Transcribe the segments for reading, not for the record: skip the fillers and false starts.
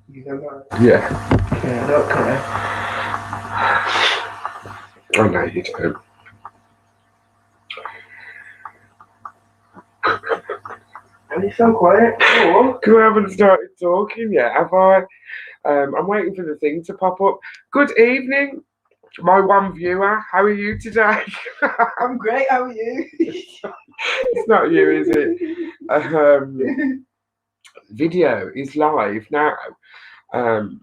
Yeah. Yeah, okay. I know you don't. Are you so quiet? Oh. You haven't started talking yet, have I? I'm waiting for the thing to pop up. Good evening, my one viewer. How are you today? I'm great, how are you? It's not you, is it? Video is live now.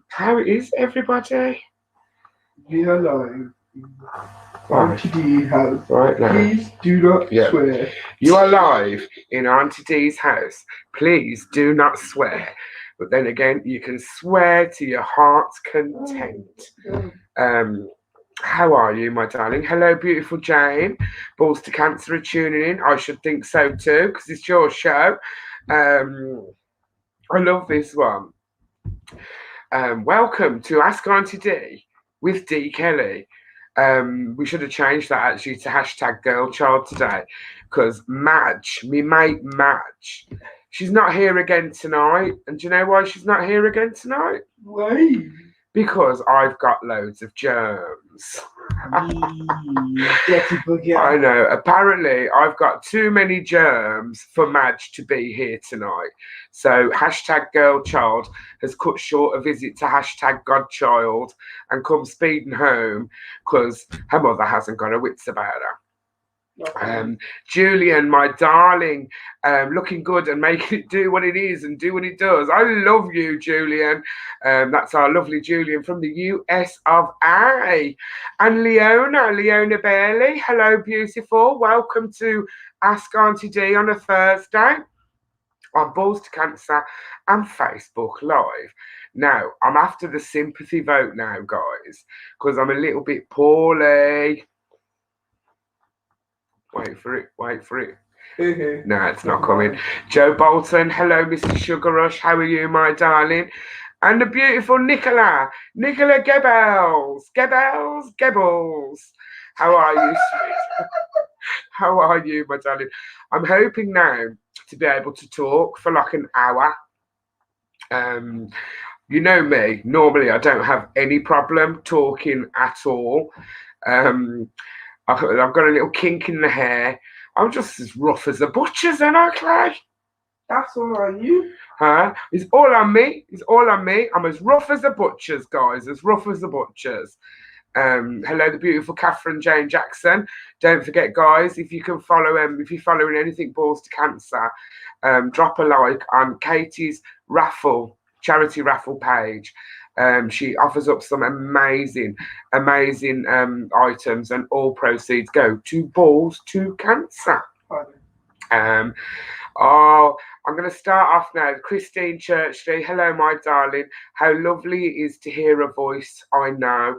How is everybody? We are live. Right. Auntie Dee house. Right now. Please do not swear. You are live in Auntie Dee's house. Please do not swear. But then again, you can swear to your heart's content. How are you, my darling? Hello, beautiful Jane. Balls to Cancer are tuning in. I should think so too, because it's your show. I love this one. Welcome to Ask Auntie Dee with Dee Kelly. We should have changed that actually to hashtag girl child today, because Madge, me mate Madge, she's not here again tonight. And do you know why she's not here again tonight? Why? Because I've got loads of germs. Dirty bugger. I know. Apparently, I've got too many germs for Madge to be here tonight. So hashtag girl child has cut short a visit to hashtag godchild and come speeding home because her mother hasn't got her wits about her. Julian, my darling, looking good and making it do what it is and do what it does. I love you, Julian. That's our lovely Julian from the US of A. And Leona Bailey. Hello, beautiful. Welcome to Ask Auntie Dee on a Thursday on Balls to Cancer and Facebook Live. Now, I'm after the sympathy vote now, guys, because I'm a little bit poorly. Wait for it. No, it's not coming. Joe Bolton, hello, Mr. Sugar Rush. How are you, my darling? And the beautiful Nicola Gebels. How are you, sweet? How are you, my darling? I'm hoping now to be able to talk for like an hour. You know me, normally I don't have any problem talking at all. I've got a little kink in the hair. I'm just as rough as a butcher's, ain't I, Clay? That's all on you. Huh? It's all on me. It's all on me. I'm as rough as the butcher's, guys. As rough as the butcher's. Hello, the beautiful Catherine Jane Jackson. Don't forget, guys, if you can follow if you're following anything Balls to Cancer, drop a like on Katie's charity raffle page. She offers up some amazing items, and all proceeds go to Balls to Cancer. I'm going to start off now. Christine Churchley, hello, my darling. How lovely it is to hear a voice I know.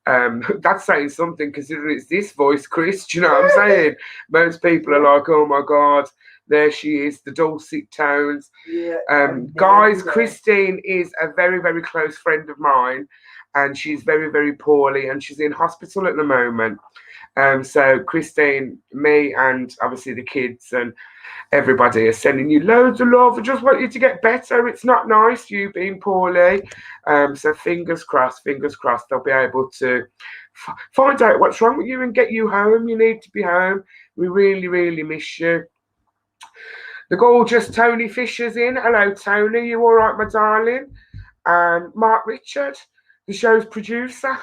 That's saying something considering it's this voice, Chris. Do you know what I'm saying? Most people are like, oh my God, there she is, the dulcet tones. Guys, Christine is a very, very close friend of mine, and she's very, very poorly, and she's in hospital at the moment. So Christine, me, and obviously the kids and everybody is sending you loads of love. I just want you to get better. It's not nice you being poorly. So fingers crossed, they'll be able to find out what's wrong with you and get you home. You need to be home. We really, really miss you. The gorgeous Tony Fisher's in. Hello, Tony. You all right, my darling? And Mark Richard, the show's producer.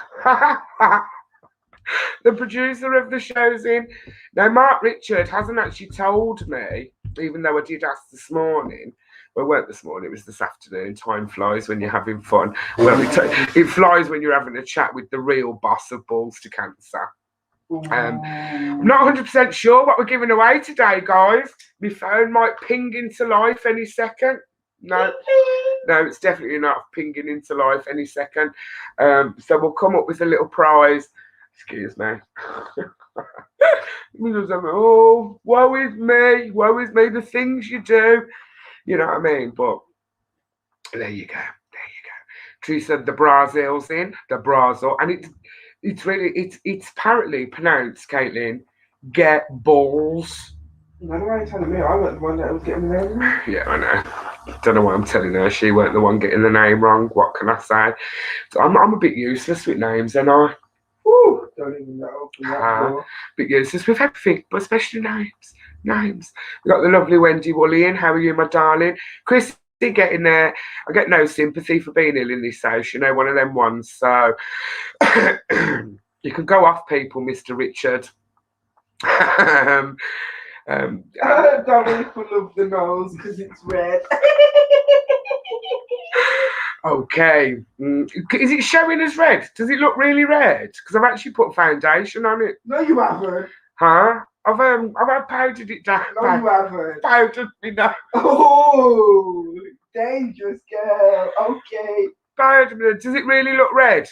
The producer of the show's in. Now, Mark Richard hasn't actually told me, even though I did ask this morning. Well, it weren't this morning, it was this afternoon. Time flies when you're having fun. Well, it flies when you're having a chat with the real boss of Balls to Cancer. I'm not 100% sure what we're giving away today, guys. My phone might ping into life any second. No, it's definitely not pinging into life any second. So we'll come up with a little prize. Excuse me. Oh, woe is me, the things you do. You know what I mean? But there you go. Teresa, the Brazil's in, the Brazil. And it's apparently pronounced, Caitlin, get balls. Why are you telling me? I wasn't the one that was getting there. Yeah, I know. Don't know what I'm telling her. She weren't the one getting the name wrong. What can I say? So I'm a bit useless with names, and I. Woo, don't even know. Open that door. Bit useless with everything, but especially names. Names. We've got the lovely Wendy Woolley in. How are you, my darling? Chrissy getting there. I get no sympathy for being ill in this house. You know, one of them ones. So you can go off, people, Mr. Richard. Dominic will love the nose because it's red. Okay. Is it showing as red? Does it look really red? Because I've actually put foundation on it. No, you haven't. Huh? I've powdered it down. No, you haven't. Powdered me down. Oh, dangerous girl. Okay. Powdered me. Does it really look red?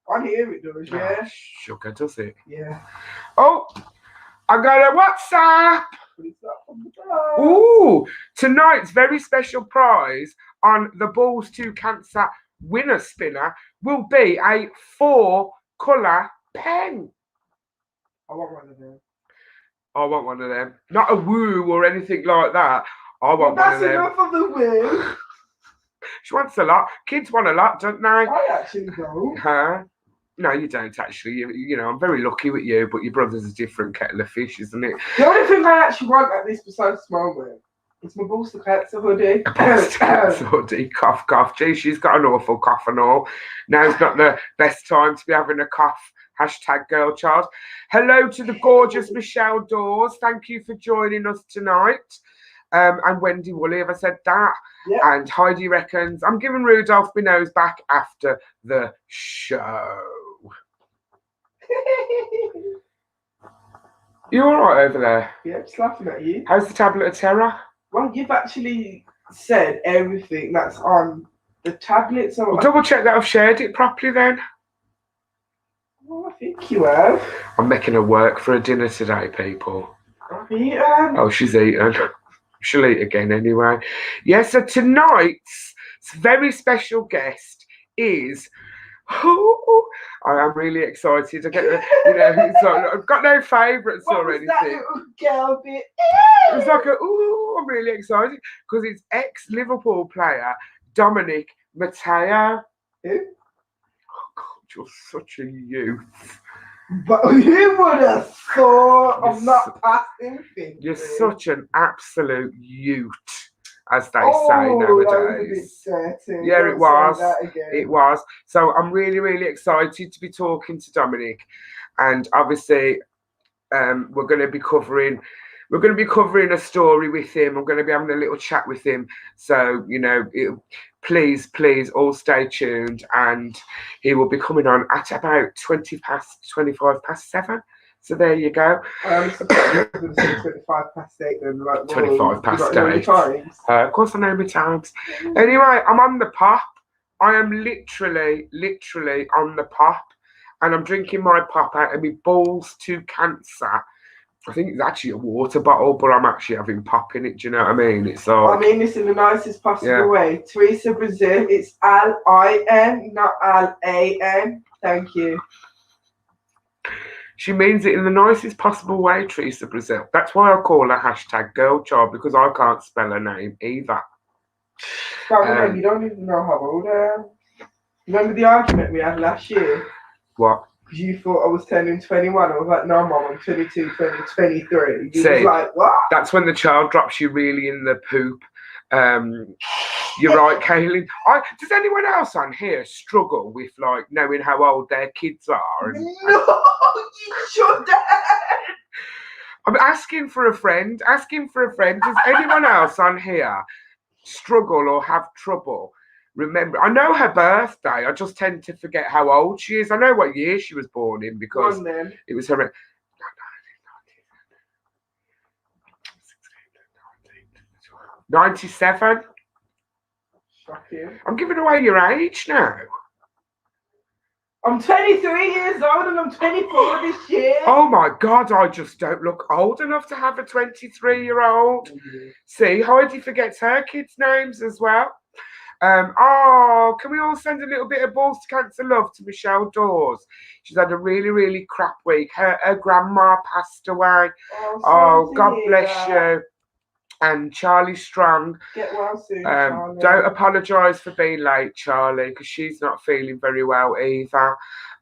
On here it does, yeah. Oh, sugar, does it? Yeah. Oh, I got a WhatsApp. Ooh, tonight's very special prize on the Balls to Cancer winner spinner will be a 4-colour pen. I want one of them. I want one of them. Not a woo or anything like that. I want one of them. That's enough of the woo. She wants a lot. Kids want a lot, don't they? I actually don't. Huh? No, you don't actually. You know, I'm very lucky with you, but your brother's a different kettle of fish, isn't it? The only thing I actually want at this precise moment is my Balls to Cancer hoodie. Hoodie, cough, cough. Gee, she's got an awful cough and all. Now's not the best time to be having a cough. Hashtag girl child. Hello to the gorgeous Michelle Dawes. Thank you for joining us tonight. And Wendy Woolley, have I said that? Yep. And Heidi reckons, I'm giving Rudolph my nose back after the show. You all right over there? Yeah, just laughing at you. How's the tablet of terror? Well, you've actually said everything that's on the tablet. So Well, double check that I've shared it properly then. Well, I think you have. I'm making her work for a dinner today, people. I've eaten. Oh, she's eaten. She'll eat again anyway. Yeah, so tonight's very special guest is... Oh, I am really excited. I get so I've got no favourites or anything. That little girl bit? It's like I'm really excited because it's ex-Liverpool player Dominic Matteo. Who? Oh God, you're such a youth. But who would have thought I'm not past anything? You're such an absolute youth, as they say nowadays. That was a bit yeah, it was. It was. So I'm really, really excited to be talking to Dominic, and obviously, we're going to be covering a story with him. I'm going to be having a little chat with him. So please, all stay tuned, and he will be coming on at about 25 past 7. So there you go. I was going to say 25 past 8 then. Like, 25 past 8. Of course I know my times. Mm. Anyway, I'm on the pop. I am literally on the pop. And I'm drinking my pop out of my Balls to Cancer. I think it's actually a water bottle, but I'm actually having pop in it. Do you know what I mean? It's all. I mean this in the nicest possible way. Teresa Brazil, it's L-I-N, not L-A-N. Thank you. She means it in the nicest possible way, Teresa Brazil. That's why I call her hashtag girl child, because I can't spell her name either. You don't even know how old I am. Remember the argument we had last year? What? Because you thought I was turning 21. I was like, no, Mum, I'm 22, 23. You was like, what? That's when the child drops you really in the poop. You're right, Kaylin. Does anyone else on here struggle with like knowing how old their kids are? No, you shouldn't. I'm asking for a friend. Does anyone else on here struggle or have trouble? Remember, I know her birthday. I just tend to forget how old she is. I know what year she was born in because it was her. 97. Shocking. I'm giving away your age now. I'm 23 years old and I'm 24 this year. Oh my God, I just don't look old enough to have a 23-year-old. Mm-hmm. See, Heidi forgets her kids' names as well. Can we all send a little bit of Balls to Cancer love to Michelle Dawes? She's had a really, really crap week. Her grandma passed away. Oh, God bless you. and Charlie Strong. Get well soon, Charlie. Don't apologise for being late, Charlie, because she's not feeling very well either.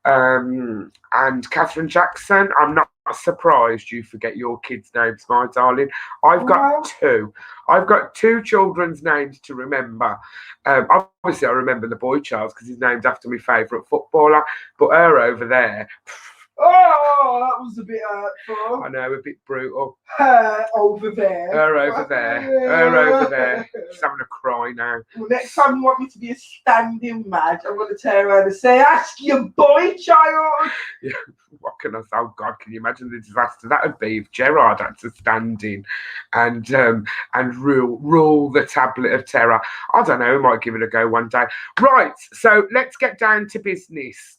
And Catherine Jackson, I'm not surprised you forget your kids' names, my darling. I've got two. I've got two children's names to remember. Obviously, I remember the boy Charles because he's named after my favourite footballer, but her over there. Oh, that was a bit hurtful. I know, a bit brutal. Her over there. Her over there. Her over there. She's having a cry now. Well, next time you want me to be a standing mad, I'm going to turn around and say, ask your boy child. Yeah, what can I say? Oh, God, can you imagine the disaster that would be if Gerard had to stand in and rule the tablet of terror? I don't know, we might give it a go one day. Right, so let's get down to business.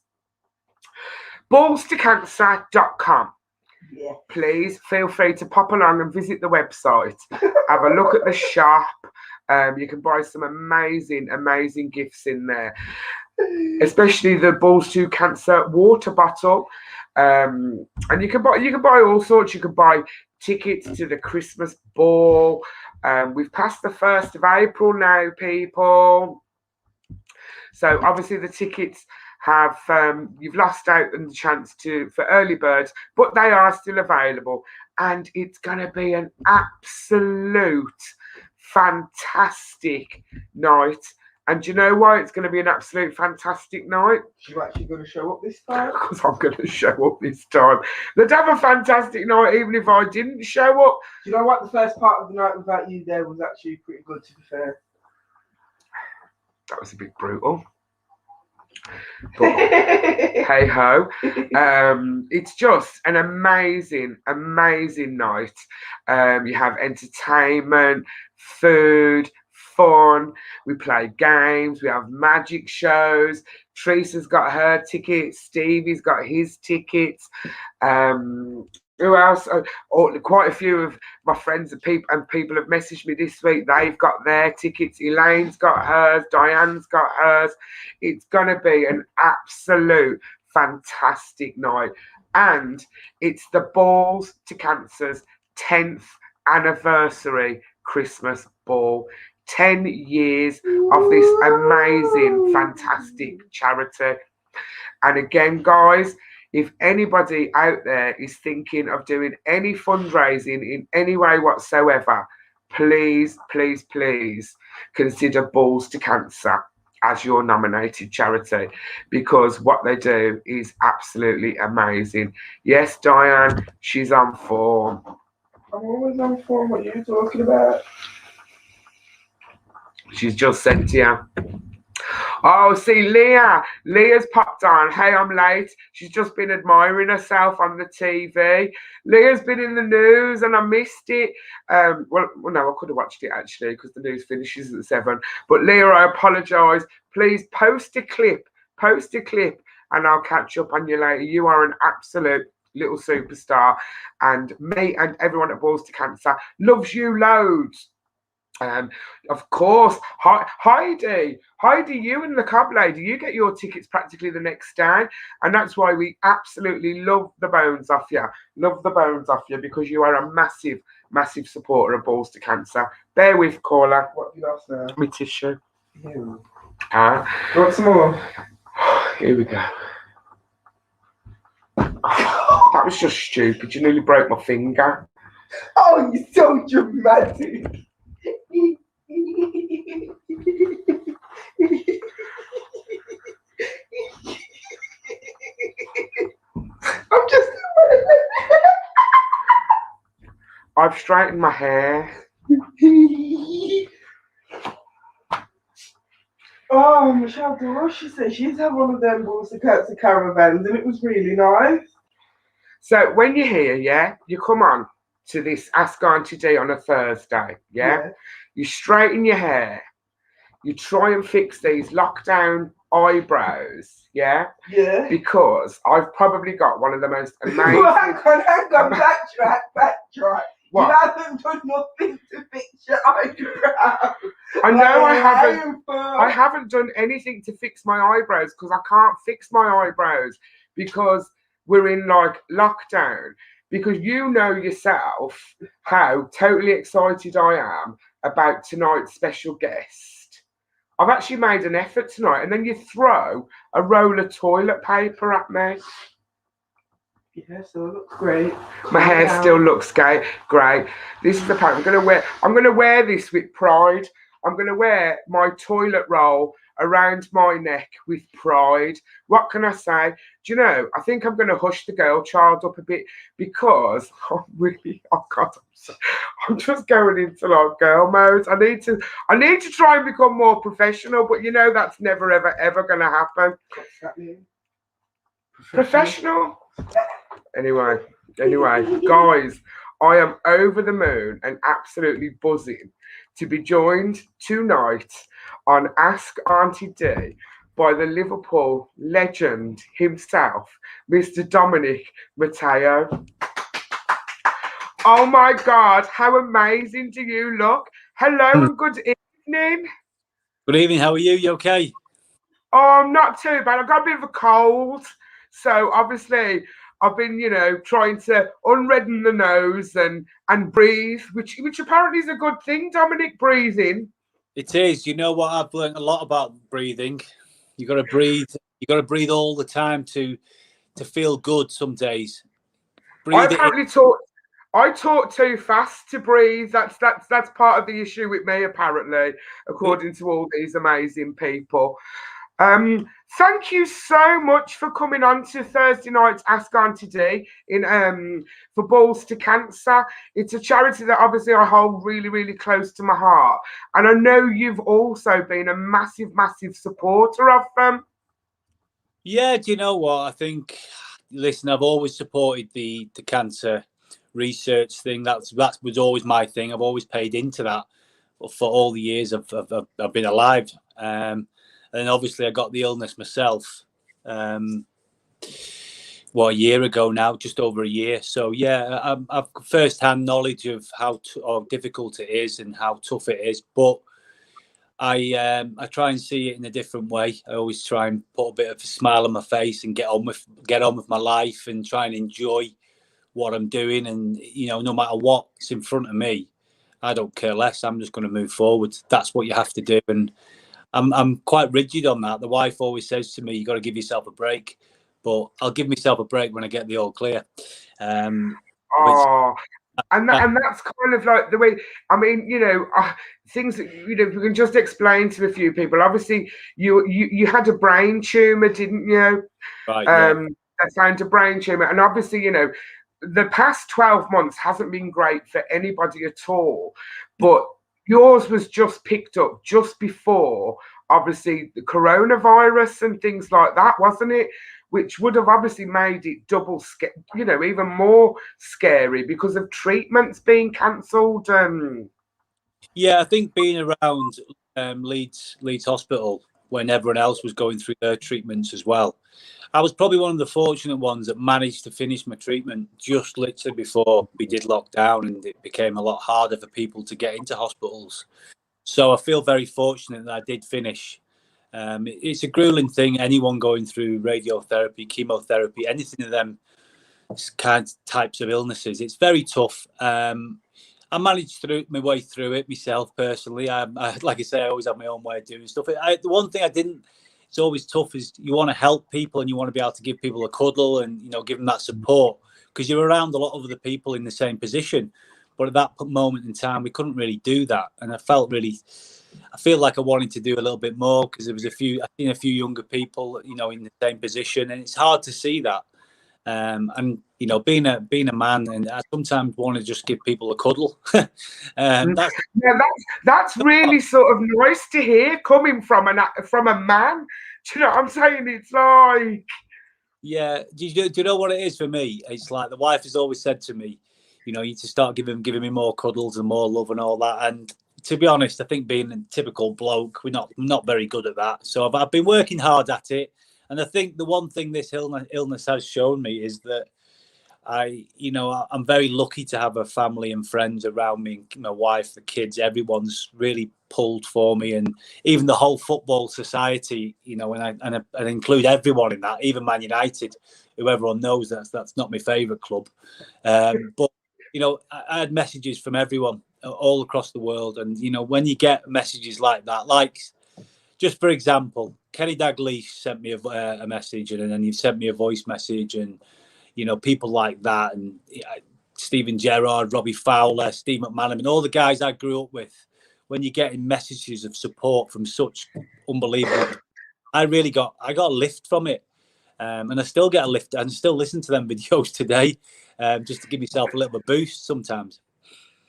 Ballstocancer.com. Yeah. Please feel free to pop along and visit the website. Have a look at the shop. You can buy some amazing, amazing gifts in there, especially the Balls to Cancer water bottle. And you can buy all sorts. You can buy tickets to the Christmas ball. We've passed the 1st of April now, people. So obviously the tickets have you've lost out on the chance for early birds, but they are still available, and it's going to be an absolute fantastic night. And do you know why it's going to be an absolute fantastic night? You're actually going to show up this time? Because I'm going to show up this time. They'd have a fantastic night even if I didn't show up. Do you know what? The first part of the night without you there was actually pretty good, to be fair. That was a bit brutal. But hey ho, it's just an amazing, amazing night. You have entertainment, food, fun. We play games. We have magic shows. Teresa's got her tickets. Stevie's got his tickets. Who else? Quite a few of my friends and people have messaged me this week. They've got their tickets. Elaine's got hers. Diane's got hers. It's going to be an absolute fantastic night. And it's the Balls to Cancer's 10th anniversary Christmas ball. 10 years of this amazing, fantastic charity. And again, guys, if anybody out there is thinking of doing any fundraising in any way whatsoever, please, please, please consider Balls to Cancer as your nominated charity, because what they do is absolutely amazing. Yes, Diane, she's on form. I'm always on form. What are you talking about? She's just sent to you. Oh, see, Leah's popped on. Hey, I'm late. She's just been admiring herself on the TV. Leah's been in the news and I missed it. Well, no, I could have watched it actually because the news finishes at 7. But Leah, I apologise. Please post a clip, and I'll catch up on you later. You are an absolute little superstar, and me and everyone at Balls to Cancer loves you loads. Of course, Heidi, you and the Cob Lady, you get your tickets practically the next day, and that's why we absolutely love the bones off you. Love the bones off you because you are a massive, massive supporter of Balls to Cancer. Bear with, caller. What have you lost now? My tissue. You want some more? Here we go. That was just stupid. You nearly broke my finger. Oh, you're so dramatic. I'm just. I've straightened my hair. Oh, Michelle Dora, she said she's had one of them Balls to Cancer caravans and it was really nice. So when you're here, yeah, you come on to this Ask Auntie Dee on a Thursday, yeah? You straighten your hair. You try and fix these lockdown eyebrows, yeah? Yeah. Because I've probably got one of the most amazing... hang on, backtrack. What? You haven't done nothing to fix your eyebrows. I know I haven't done anything to fix my eyebrows because I can't fix my eyebrows because we're in like lockdown. because you know yourself how totally excited I am about tonight's special guest. I've actually made an effort tonight, and then you throw a roll of toilet paper at me. Yeah, so it looks great. My hair still looks great. This is the pattern I'm gonna wear this with pride. I'm gonna wear my toilet roll around my neck with pride. What can I say? Do you know? I think I'm gonna hush the girl child up a bit because I'm just going into like girl mode. I need to try and become more professional, but you know that's never ever gonna happen. What's that mean? Professional? Anyway, guys, I am over the moon and absolutely buzzing to be joined tonight on Ask Auntie Dee by the Liverpool legend himself, Mr. Dominic Matteo. Oh my God, how amazing do you look? Hello and good evening. Good evening, how are you? You okay? Oh, I'm not too bad. I've got a bit of a cold. So obviously I've been, trying to unredden the nose and breathe, which apparently is a good thing, Dominic, breathing. It is. You know what? I've learned a lot about breathing. You got to breathe. You got to breathe all the time to feel good. Some days. I talk too fast to breathe. That's part of the issue with me, apparently, according to all these amazing people. Thank you so much for coming on to Thursday night's Ask Auntie Dee for Balls to Cancer. It's a charity that obviously I hold really, really close to my heart, and I know you've also been a massive, massive supporter of them. Yeah, do you know what? I think, listen, I've always supported the cancer research thing. That was always my thing. I've always paid into that for all the years I've been alive. And obviously I got the illness myself, a year ago now, just over a year. So yeah, I've first-hand knowledge of how difficult it is and how tough it is. But I try and see it in a different way. I always try and put a bit of a smile on my face and get on with my life and try and enjoy what I'm doing. And no matter what's in front of me, I don't care less. I'm just going to move forward. That's what you have to do. And I'm quite rigid on that. The wife always says to me, "You got to give yourself a break," but I'll give myself a break when I get the all clear. And that's kind of like the way. I mean, things that we can just explain to a few people. Obviously, you had a brain tumor, didn't you? Right. Yeah. I found a brain tumor, and obviously, the past 12 months hasn't been great for anybody at all, but yours was just picked up just before, obviously, the coronavirus and things like that, wasn't it? Which would have obviously made it even more scary because of treatments being cancelled. Yeah, I think being around Leeds Hospital when everyone else was going through their treatments as well, I was probably one of the fortunate ones that managed to finish my treatment just literally before we did lockdown, and it became a lot harder for people to get into hospitals. So I feel very fortunate that I did finish. It's a grueling thing. Anyone going through radiotherapy, chemotherapy, anything of them types of illnesses, it's very tough. I managed my way through it myself personally. I like I say, I always have my own way of doing stuff. The one thing I didn't. It's always tough is you want to help people and you want to be able to give people a cuddle and give them that support because you're around a lot of other people in the same position. But at that moment in time, we couldn't really do that, and I feel like I wanted to do a little bit more because I've seen a few younger people, in the same position, and it's hard to see that. And being a man, and I sometimes want to just give people a cuddle. That's really sort of nice to hear coming from a man. Do you know what I'm saying? It's like, yeah. Do you know what it is for me? It's like the wife has always said to me, you need to start giving me more cuddles and more love and all that. And to be honest, I think being a typical bloke, we're not very good at that. So I've been working hard at it. And I think the one thing this illness has shown me is that I'm very lucky to have a family and friends around me, and my wife, the kids. Everyone's really pulled for me, and even the whole football society. And I include everyone in that, even Man United, who everyone knows that's not my favourite club. But I had messages from everyone all across the world, and when you get messages like that, like just for example, Kenny Dalglish sent me a message, and then you sent me a voice message, and people like that, and Steven Gerrard, Robbie Fowler, Steve McManaman, all the guys I grew up with. When you're getting messages of support from such unbelievable, I got a lift from it, and I still get a lift, and still listen to them videos today, just to give myself a little bit of a boost sometimes.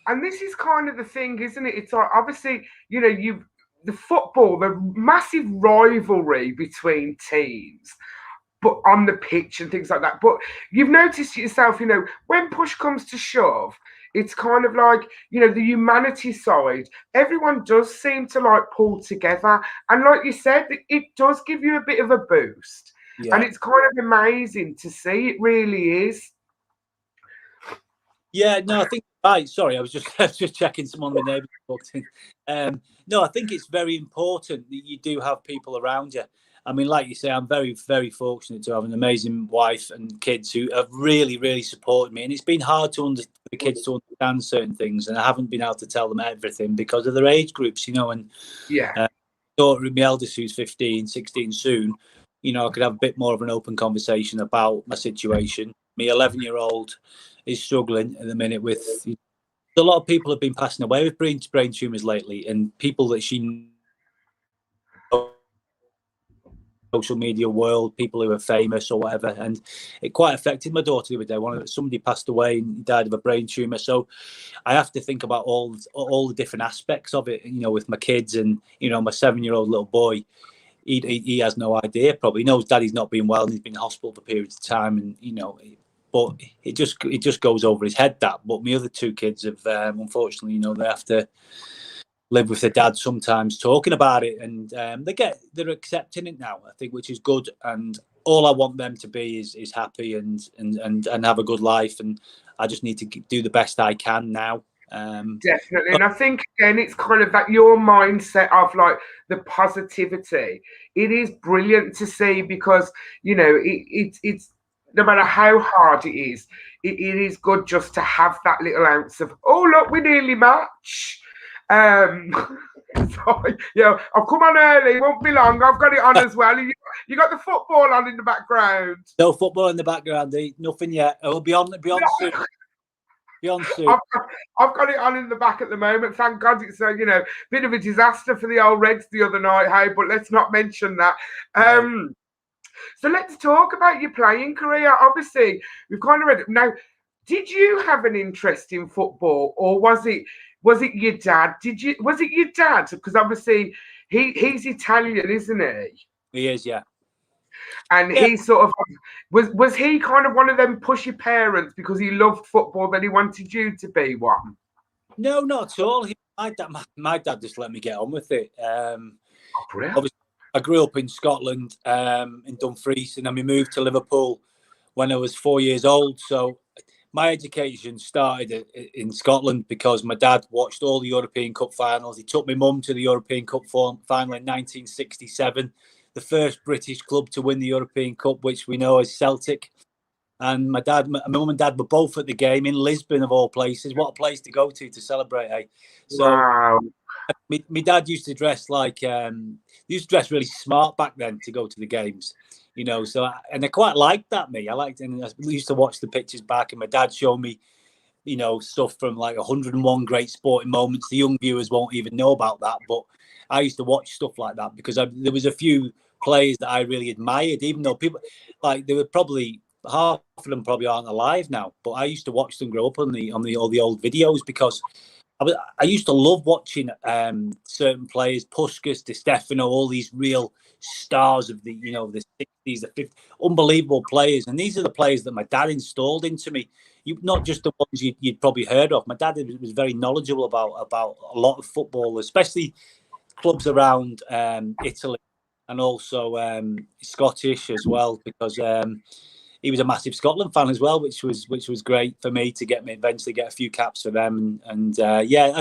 And this is kind of the thing, isn't it? It's like, obviously, the football, the massive rivalry between teams, but on the pitch and things like that. But you've noticed yourself, when push comes to shove, it's kind of like, the humanity side, everyone does seem to like pull together. And like you said, it does give you a bit of a boost. Yeah. And it's kind of amazing to see. It really is. Yeah, no, I think right. Sorry, I was just checking someone my neighbour walked in. No, I think it's very important that you do have people around you. I mean, like you say, I'm very, very fortunate to have an amazing wife and kids who have really, really supported me. And it's been hard for the kids to understand certain things, and I haven't been able to tell them everything because of their age groups, And yeah, daughter, my eldest, who's 15, 16 soon, I could have a bit more of an open conversation about my situation. My 11-year-old is struggling at the minute with. A lot of people have been passing away with brain tumours lately, and people that she social media world, people who are famous or whatever, and it quite affected my daughter the other day. Somebody passed away and died of a brain tumour, so I have to think about all the different aspects of it. With my kids and my 7-year-old little boy. He has no idea. Probably knows Daddy's not been well and he's been in hospital for periods of time, and but it just goes over his head that. But my other two kids have unfortunately, they have to live with their dad sometimes talking about it, and they're accepting it now, I think, which is good. And all I want them to be is happy and have a good life, and I just need to do the best I can now. Definitely. And I think again it's kind of that your mindset of like the positivity. It is brilliant to see because it's no matter how hard it is is good just to have that little ounce of, oh look, we nearly match. So, I've come on early, won't be long, I've got it on as well. You got the football on in the background. No football in the background, nothing yet. It'll be on soon. I've got it on in the back at the moment. Thank God. It's a bit of a disaster for the old Reds the other night, hey, but let's not mention that. So let's talk about your playing career. Obviously, we've kind of read it. Now, did you have an interest in football, or was it your dad? Was it your dad? Because obviously he's Italian, isn't he? He is, yeah. And he sort of was he kind of one of them pushy parents because he loved football that he wanted you to be one? No, not at all. My dad just let me get on with it. Obviously, I grew up in Scotland, in Dumfries, and then we moved to Liverpool when I was 4 years old. So my education started in Scotland because my dad watched all the European Cup finals. He took my mum to the European Cup final in 1967. The first British club to win the European Cup, which we know as Celtic. And my mum and dad were both at the game in Lisbon, of all places. What a place to go to celebrate, eh? So, wow. My dad used to dress really smart back then to go to the games, So, and I quite liked that. And I used to watch the pictures back, and my dad showed me, stuff from like 101 great sporting moments. The young viewers won't even know about that, but I used to watch stuff like that because there was a few players that I really admired, even though people they were probably half of them probably aren't alive now. But I used to watch them grow up on all the old videos because I used to love watching certain players, Puskas, Di Stefano, all these real stars of the 60s, the 50s, unbelievable players. And these are the players that my dad installed into me. Not just the ones you'd probably heard of. My dad was very knowledgeable about a lot of football, especially clubs around Italy and also Scottish as well, because he was a massive Scotland fan as well, which was great for me to eventually get a few caps for them. And yeah,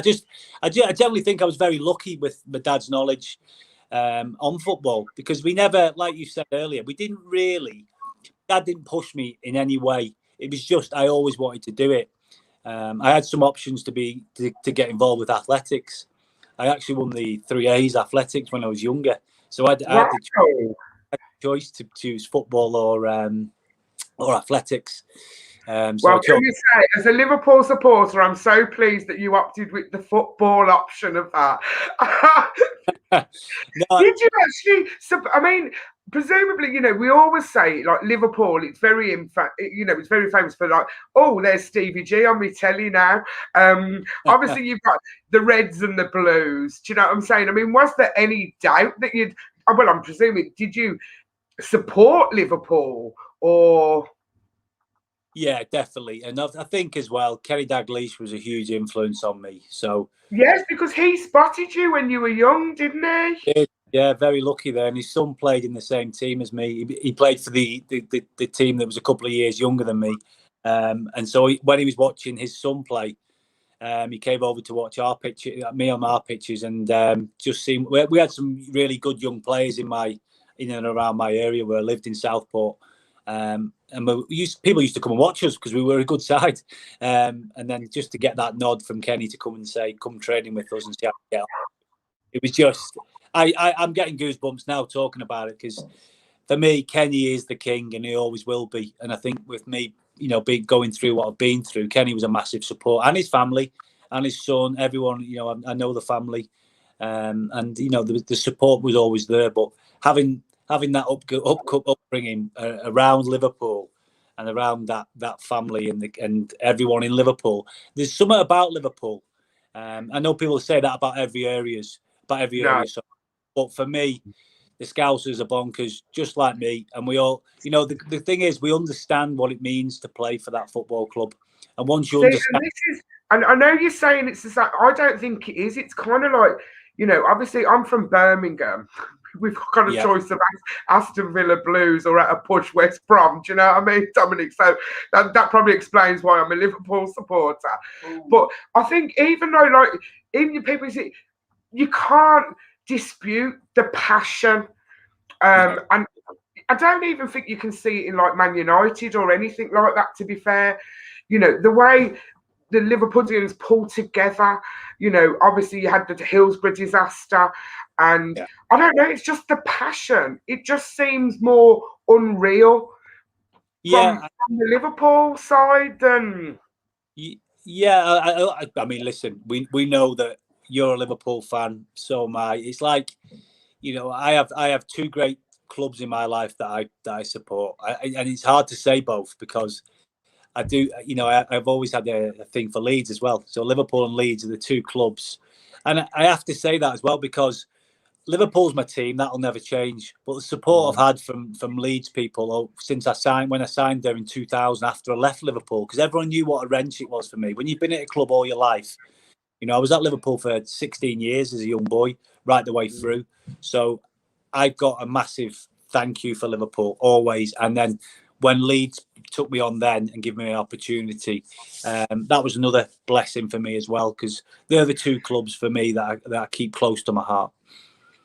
I generally think I was very lucky with my dad's knowledge on football, because we never, like you said earlier, Dad didn't push me in any way. It was just I always wanted to do it. I had some options to get involved with athletics. I actually won the 3A's athletics when I was younger, so I had the choice to choose football or athletics. Well, can you say, as a Liverpool supporter, I'm so pleased that you opted with the football option of that. No, did you actually? I mean, presumably, you know, we always say like Liverpool. It's very, it's very famous for like, oh, there's Stevie G on me telly now. Obviously, you've got the Reds and the Blues. Do you know what I'm saying? I mean, was there any doubt that you'd? Well, I'm presuming. Did you support Liverpool or? Yeah, definitely. And I think as well, Kenny Dalglish was a huge influence on me. So yes, because he spotted you when you were young, didn't he? Yeah, very lucky there. And his son played in the same team as me. He played for the team that was a couple of years younger than me. And so when he was watching his son play, he came over to watch me on our pitches, and just seen we had some really good young players in and around my area where I lived in Southport. And people used to come and watch us because we were a good side. And then just to get that nod from Kenny to come and say, come training with us and see how we get on. It was just, I'm getting goosebumps now talking about it, because for me, Kenny is the king and he always will be. And I think with me, you know, going through what I've been through, Kenny was a massive support, and his family and his son, everyone, you know, I know the family. And, you know, the support was always there. But having that upbringing around Liverpool and around that family and everyone in Liverpool, there's something about Liverpool. I know people say that about every area. So, but for me, the Scousers are bonkers, just like me. And we all, you know, the thing is, we understand what it means to play for that football club. And once you understand, and I know you're saying it's the I don't think it is. It's kind of like, you know, obviously I'm from Birmingham. We've got a choice of Aston Villa Blues or at a push West Brom. Do you know what I mean, Dominic? So that probably explains why I'm a Liverpool supporter. But I think even people say, you can't dispute the passion. And I don't even think you can see it in like Man United or anything like that, to be fair. You know, the way the Liverpoolians pulled together, you know, obviously you had the Hillsborough disaster, and I don't know, it's just the passion. It just seems more unreal from the Liverpool side than. I mean, listen, we know that you're a Liverpool fan, so am I. It's like, you know, I have two great clubs in my life that I support, and it's hard to say both, because I do, you know, I've always had a thing for Leeds as well. So Liverpool and Leeds are the two clubs, and I have to say that as well, because Liverpool's my team. That'll never change. But the support I've had from Leeds people since when I signed there in 2000 after I left Liverpool, because everyone knew what a wrench it was for me. When you've been at a club all your life, you know, I was at Liverpool for 16 years as a young boy, right the way through. So I've got a massive thank you for Liverpool always. And then when Leeds took me on then and gave me an opportunity, that was another blessing for me as well, because they're the two clubs for me that I keep close to my heart.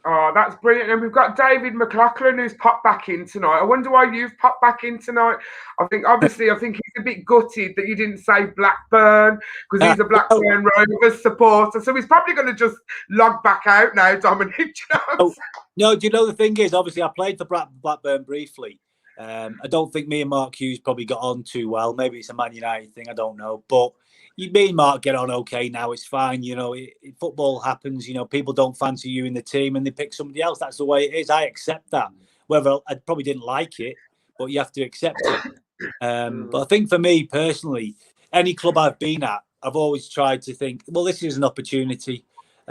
Oh, that's brilliant. And we've got David McLaughlin who's popped back in tonight. I wonder why you've popped back in tonight. I think he's a bit gutted that you didn't say Blackburn, because he's a Blackburn Rovers supporter. So he's probably going to just log back out now, Dominic. Do you know No, do you know the thing is, obviously I played for Blackburn briefly. I don't think me and Mark Hughes probably got on too well. Maybe it's a Man United thing, I don't know. But me and Mark get on okay now. It's fine. You know, football happens. You know, people don't fancy you in the team and they pick somebody else. That's the way it is. I accept that. Whether I probably didn't like it, but you have to accept it. But I think for me personally, any club I've been at, I've always tried to think, well, this is an opportunity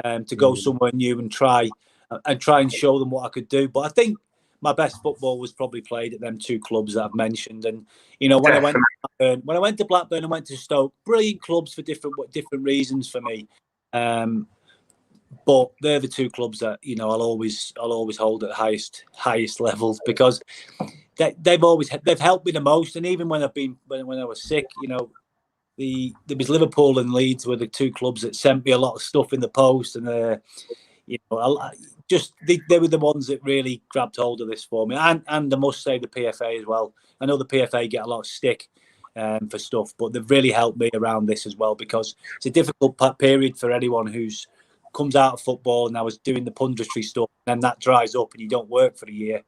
to go somewhere new and try and show them what I could do. But I think my best football was probably played at them two clubs that I've mentioned. And, you know, when I went to Blackburn and went to Stoke, brilliant clubs for different reasons for me. But they're the two clubs that, you know, I'll always hold at highest levels, because they've helped me the most. And even when when I was sick, there was Liverpool and Leeds were the two clubs that sent me a lot of stuff in the post, and they were the ones that really grabbed hold of this for me. And I must say the PFA as well. I know the PFA get a lot of stick for stuff, but they've really helped me around this as well, because it's a difficult period for anyone who's comes out of football and I was doing the punditry stuff, and then that dries up and you don't work for a year.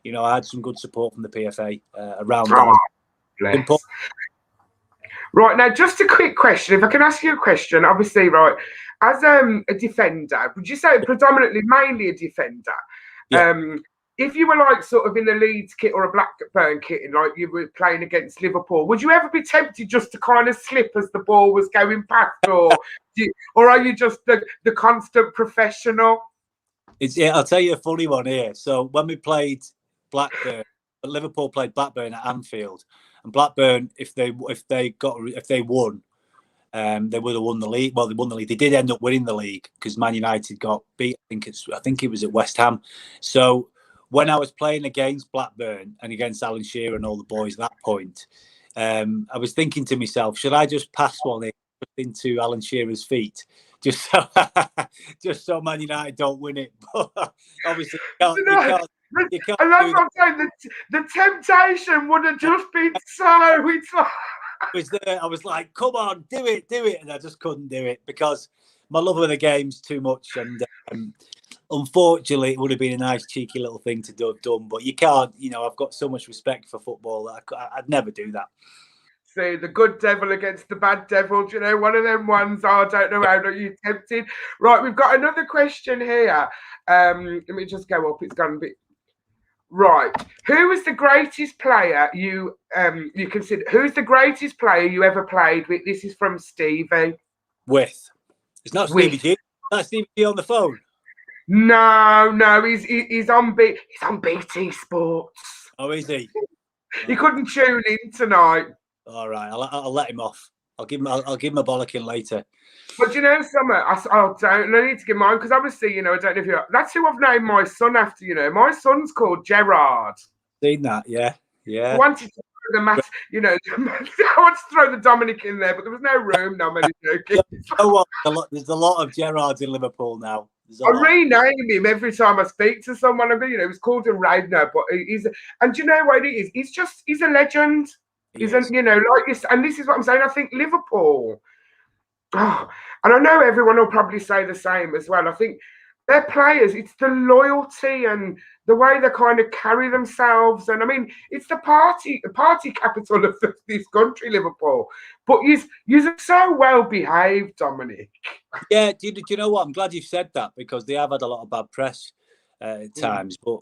I had some good support from the PFA around that. Bless. Right, now just a quick question. If I can ask you a question, obviously, right, as a defender, would you say predominantly, mainly a defender? Yeah. If you were like sort of in a Leeds kit or a Blackburn kit, and like you were playing against Liverpool, would you ever be tempted just to kind of slip as the ball was going past, or are you just the constant professional? I'll tell you a funny one here. So when we played Blackburn, Liverpool played Blackburn at Anfield, and Blackburn, if they won, they would have won the league. Well, they won the league. They did end up winning the league because Man United got beat. I think it was at West Ham. So when I was playing against Blackburn and against Alan Shearer and all the boys at that point, I was thinking to myself, should I just pass one into Alan Shearer's feet, just so Man United don't win it? But obviously, you can't. And that's what I'm saying. The temptation would have just been so. It's like. I was like, come on, do it. And I just couldn't do it because my love of the game's too much. And unfortunately, it would have been a nice, cheeky little thing to have done. But you can't, I've got so much respect for football that I'd never do that. See, the good devil against the bad devil, one of them ones. I don't know how you tempted. Right, we've got another question here. Let me just go up. It's gone a bit. Right. Who was the greatest player you consider? Who's the greatest player you ever played with? This is from Stevie. It's not Stevie G. Not Stevie G on the phone. No. He's on BT Sports. Oh, is he? He couldn't tune in tonight. All right. I'll let him off. I'll give him a bollocking later. But Summer, I need to give mine because obviously, I don't know if you're. That's who I've named my son after. My son's called Gerard. Seen that? Yeah. I wanted to throw the match, I wanted to throw the Dominic in there, but there was no room. No, I'm only joking. There's a lot of Gerards in Liverpool now. I rename him every time I speak to someone. He was called a Raidner, but he's. And do you know what it is? He's a legend. He's like this, and this is what I'm saying. I think Liverpool. Oh, and I know everyone will probably say the same as well. I think their players, it's the loyalty and the way they kind of carry themselves. And I mean, it's the party capital of this country, Liverpool. But you're so well behaved, Dominic. Yeah, do you know what? I'm glad you've said that because they have had a lot of bad press at times. But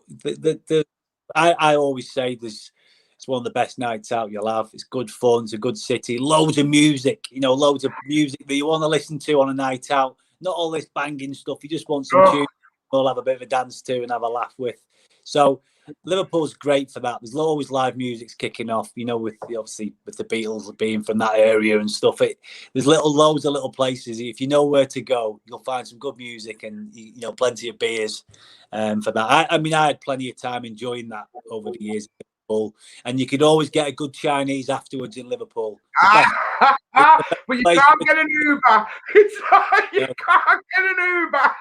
I always say it's one of the best nights out you'll have. It's good fun. It's a good city. Loads of music, loads of music that you want to listen to on a night out. Not all this banging stuff. You just want some tunes you'll have a bit of a dance to and have a laugh with. So Liverpool's great for that. There's always live music's kicking off, with the Beatles being from that area and stuff. There's loads of little places. If you know where to go, you'll find some good music and plenty of beers for that. I had plenty of time enjoying that over the years. And you could always get a good Chinese afterwards in Liverpool. But you can't get an Uber. It's like you can't get an Uber.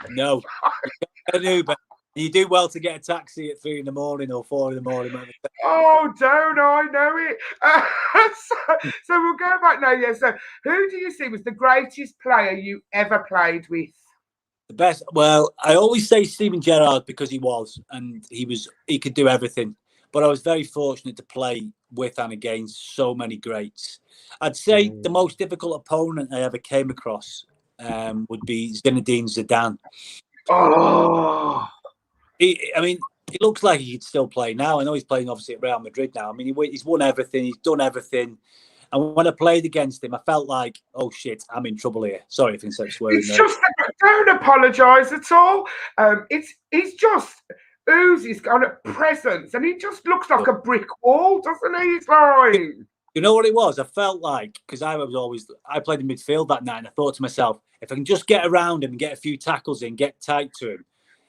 No, you can't get an Uber. You do well to get a taxi at 3 a.m. or 4 a.m. Oh, don't I know it? So we'll go back now. Yeah. So who do you see was the greatest player you ever played with? The best. Well, I always say Steven Gerrard because he could do everything. But I was very fortunate to play with and against so many greats. I'd say the most difficult opponent I ever came across would be Zinedine Zidane. Oh, He looks like he could still play now. I know he's playing obviously at Real Madrid now. I mean, he's won everything. He's done everything. And when I played against him, I felt like, oh shit, I'm in trouble here. Sorry if I said swearing. Don't apologise at all. He's just oozes kind of presence, and he just looks like a brick wall, doesn't he? He's like, you know what it was? I felt like because I played in midfield that night, and I thought to myself, if I can just get around him and get a few tackles in, get tight to him,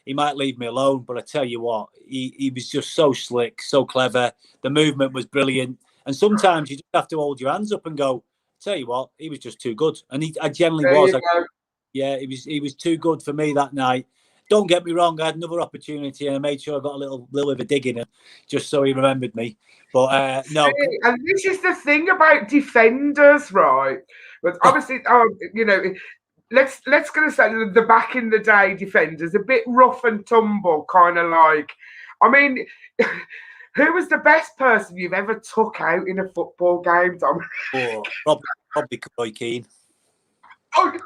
he might leave me alone. But I tell you what, he was just so slick, so clever. The movement was brilliant. And sometimes you just have to hold your hands up and go, tell you what, he was just too good. And I generally was. Yeah, he was too good for me that night. Don't get me wrong, I had another opportunity and I made sure I got a little bit of a dig in him just so he remembered me. But no. And this is the thing about defenders, right? But obviously, let's gonna say the back in the day defenders, a bit rough and tumble, kind of like. I mean, who was the best person you've ever took out in a football game, Dom? Probably Roy Keane. Oh,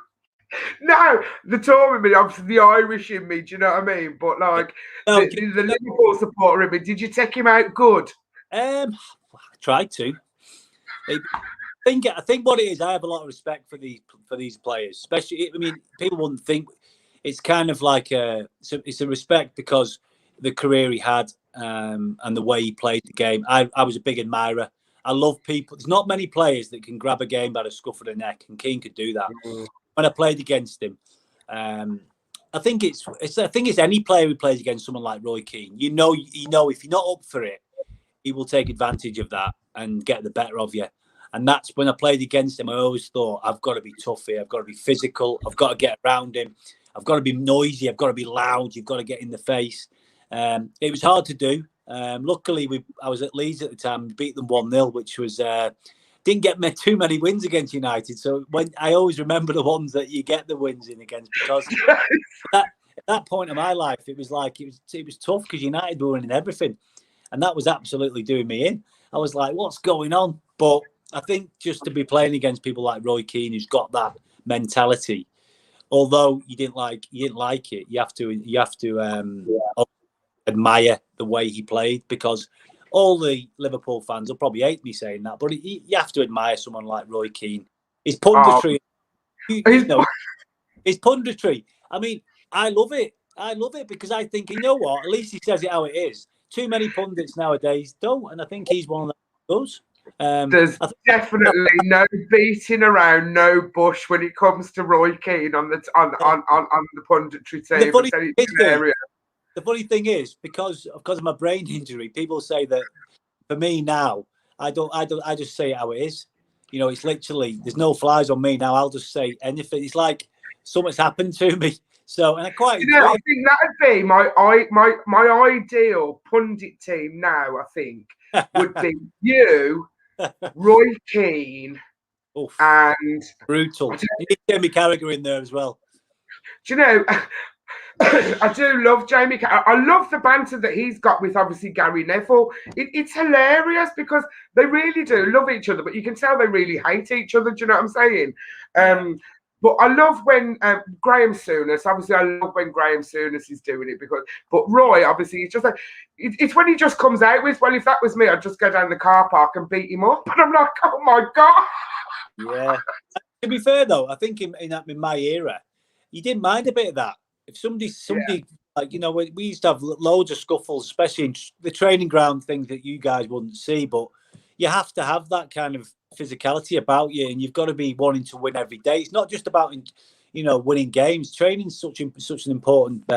no, the tournament, obviously the Irish in me, do you know what I mean? But like the Liverpool supporter in me, did you take him out good? I tried to. I think what it is, I have a lot of respect for these players, especially. I mean, people wouldn't think it's kind of like it's a respect because the career he had and the way he played the game. I was a big admirer. I love people. There's not many players that can grab a game by the scruff of the neck, and Keane could do that. Mm-hmm. When I played against him, I think it's any player who plays against someone like Roy Keane. You know, if you're not up for it, he will take advantage of that and get the better of you. And that's when I played against him. I always thought, I've got to be tough here. I've got to be physical. I've got to get around him. I've got to be noisy. I've got to be loud. You've got to get in the face. It was hard to do. Luckily, I was at Leeds at the time, beat them 1-0, which was didn't get too many wins against United. So when I always remember the ones that you get the wins in against, because at that point of my life, it was like it was tough because United were winning everything, and that was absolutely doing me in. I was like, what's going on? But I think just to be playing against people like Roy Keane, who's got that mentality, although you didn't like it, you have to admire the way he played, because all the Liverpool fans will probably hate me saying that, but you have to admire someone like Roy Keane. His punditry, his punditry. I mean, I love it. I love it because I think, you know what? At least he says it how it is. Too many pundits nowadays don't, and I think he's one of them who does. There's definitely no beating around, no bush when it comes to Roy Keane on the punditry team. The funny thing is, because of my brain injury, people say that for me now, I just say it how it is. You know, it's literally, there's no flies on me now. I'll just say anything. It's like something's happened to me. So, and I quite. I think that would be my ideal pundit team now. I think would be you, Roy Keane, Oof, and brutal. You need Jamie Carragher in there as well. Do you know? I do love Jamie. I love the banter that he's got with obviously Gary Neville. It's hilarious because they really do love each other, but you can tell they really hate each other. Do you know what I'm saying? But I love when Graham Souness. Obviously, I love when Graham Souness is doing it but Roy, obviously, he's just like it's when he just comes out with. Well, if that was me, I'd just go down the car park and beat him up. And I'm like, oh my god. Yeah. To be fair though, I think in my era, you didn't mind a bit of that. If somebody like, you know, we used to have loads of scuffles, especially in the training ground, things that you guys wouldn't see, but you have to have that kind of physicality about you, and you've got to be wanting to win every day. It's not just about, you know, winning games. Training's such an important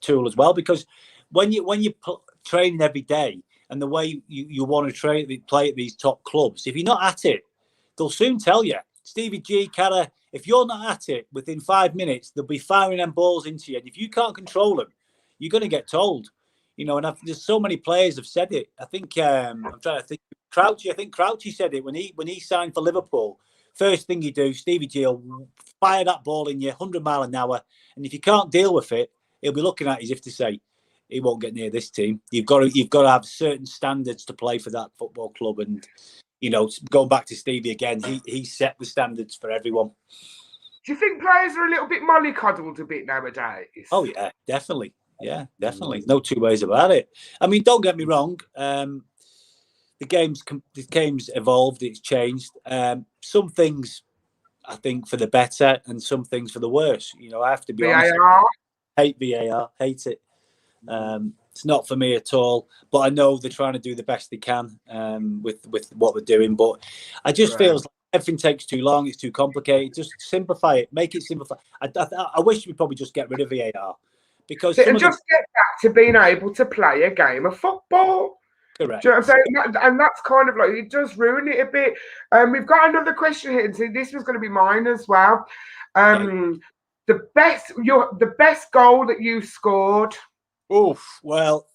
tool as well, because when you training every day and the way you want to play at these top clubs, if you're not at it, they'll soon tell you. Stevie G, Cara, if you're not at it, within 5 minutes, they'll be firing them balls into you. And if you can't control them, you're going to get told. You know, and there's so many players have said it. I think I'm trying to think. Crouchy, I think Crouchy said it when he signed for Liverpool. First thing you do, Stevie G will fire that ball in you 100 miles an hour. And if you can't deal with it, he'll be looking at you as if to say, he won't get near this team. You've got to have certain standards to play for that football club. And you know, going back to Stevie again, he set the standards for everyone. Do you think players are a little bit mollycoddled a bit nowadays? Oh yeah, definitely. Yeah, definitely. No two ways about it. I mean, don't get me wrong. The game's evolved. It's changed. Some things, I think, for the better, and some things for the worse. You know, I have to be honest. Hate VAR. Hate it. It's not for me at all, but I know they're trying to do the best they can with what they're doing. But I just feel like everything takes too long. It's too complicated. Just simplify it. Make it simplify. I wish we'd probably just get rid of VAR, because and just get back to being able to play a game of football. Correct. Do you know what I'm saying? And that's kind of like, it does ruin it a bit. We've got another question here. And so this was going to be mine as well. The best goal that you scored. Oof. Well,